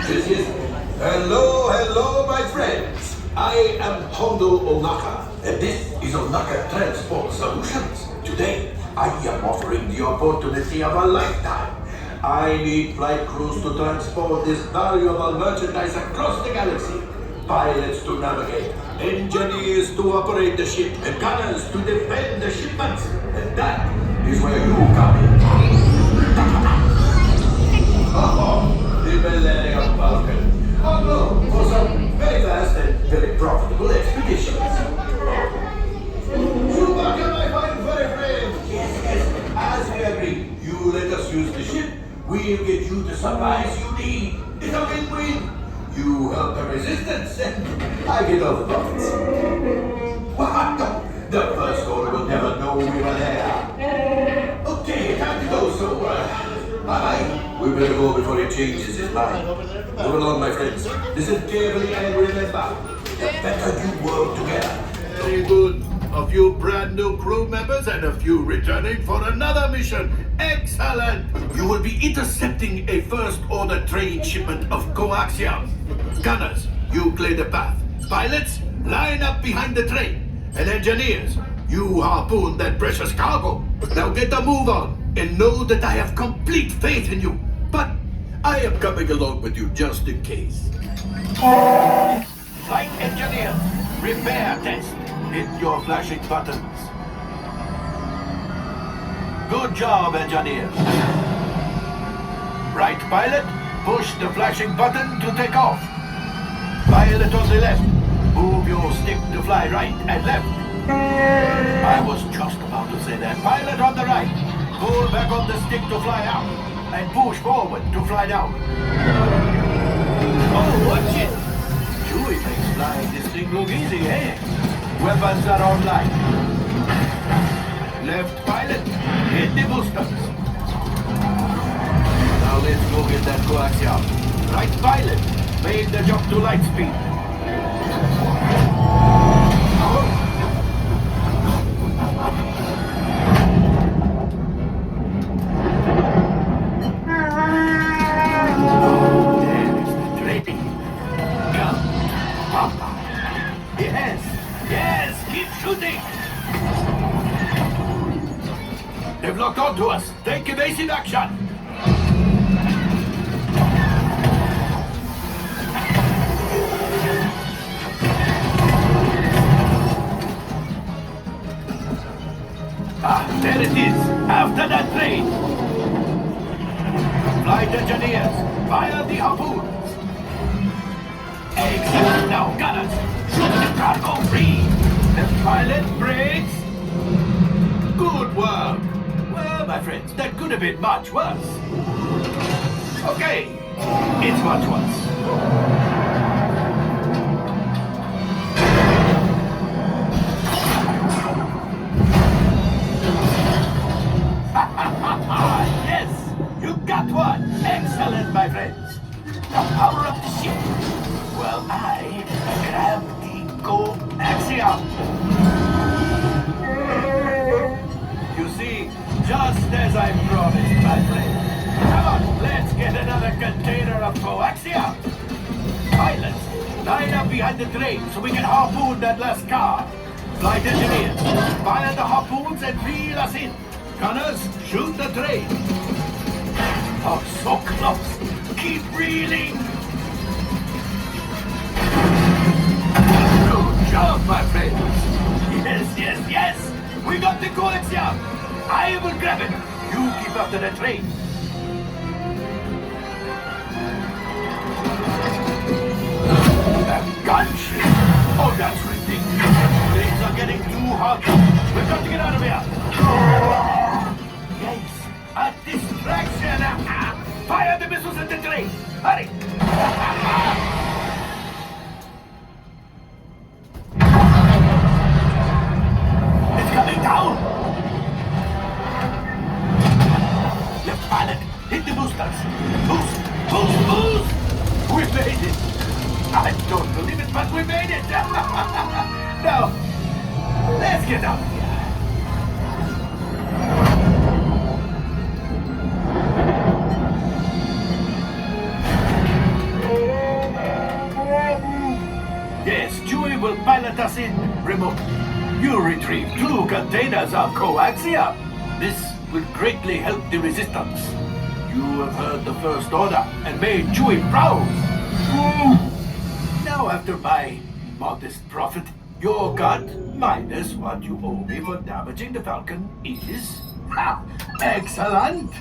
Yes, yes. Hello, my friends. I am Hondo Onaka, and this is Onaka Transport Solutions. Today, I am offering the opportunity of a lifetime. I need flight crews to transport this valuable merchandise across the galaxy, pilots to navigate, engineers to operate the ship, and gunners to defend the shipments. And that is where you come in. The Millennium Falcon. Oh no, for some very fast and very profitable expeditions. Chewbacca, my fine furry friend. Yes, as we agreed, you let us use the ship, we'll get you the supplies you need. It's a win-win. You help the resistance, and I get all the profits. What? No, the first order will never know we were there. Okay, time to go, so, bye-bye. We better go before he changes his mind. Move along, my friends. Listen carefully and remember, the better you work together. Very good. A few brand new crew members and a few returning for another mission. Excellent! You will be intercepting a first order train shipment of coaxium. Gunners, you clear the path. Pilots, line up behind the train. And engineers, you harpoon that precious cargo. Now get a move on and know that I have complete faith in you. But I am coming along with you just in case. Flight engineers, repair test. Hit your flashing buttons. Good job, engineers. Right pilot, push the flashing button to take off. Pilot on the left, move your stick to fly right and left. I was just about to say that. Pilot on the right, pull back on the stick to fly out, and push forward to fly down. Oh, watch it! Chewie makes flying this thing look easy, eh? Weapons are online. Left pilot, hit the boosters. Now let's go get that coaxium. Right pilot, make the jump to light speed. There's the train. Come, Papa. Yes, keep shooting. They've locked onto us. Take evasive action. There it is. After that train. Flight engineers, fire the harpoons. Excellent. Now, gunners, shoot the cargo free. The pilot brakes. Good work. Well, my friends, that could have been much worse. Okay, it's much worse. Yes, you got one. Excellent, my friends. Now power up the ship. Well, I grab the coaxium. You see, just as I promised, my friend. Come on, let's get another container of coaxium. Pilots, line up behind the train so we can harpoon that last car. Flight engineers, fire the harpoons and reel us in. Gunners, shoot the train. Oh, so close. Keep reeling. Good job, my friends. Yes. We got the coaxium. I will grab it. You keep after the train. A gunship? Oh, that's ridiculous. Things are getting too hot. We've got to get out of here. Yes, a distraction. Fire the missiles at the train. Hurry. It's coming down. Left pilot, hit the boosters. Boost. We made it. I don't believe it, but we made it. Now, let's get out of here. let us in, Remote. You retrieve 2 containers of coaxium. This will greatly help the resistance. You have heard the First Order and made Chewie proud. Now, after my modest profit, your cut minus what you owe me for damaging the Falcon is excellent.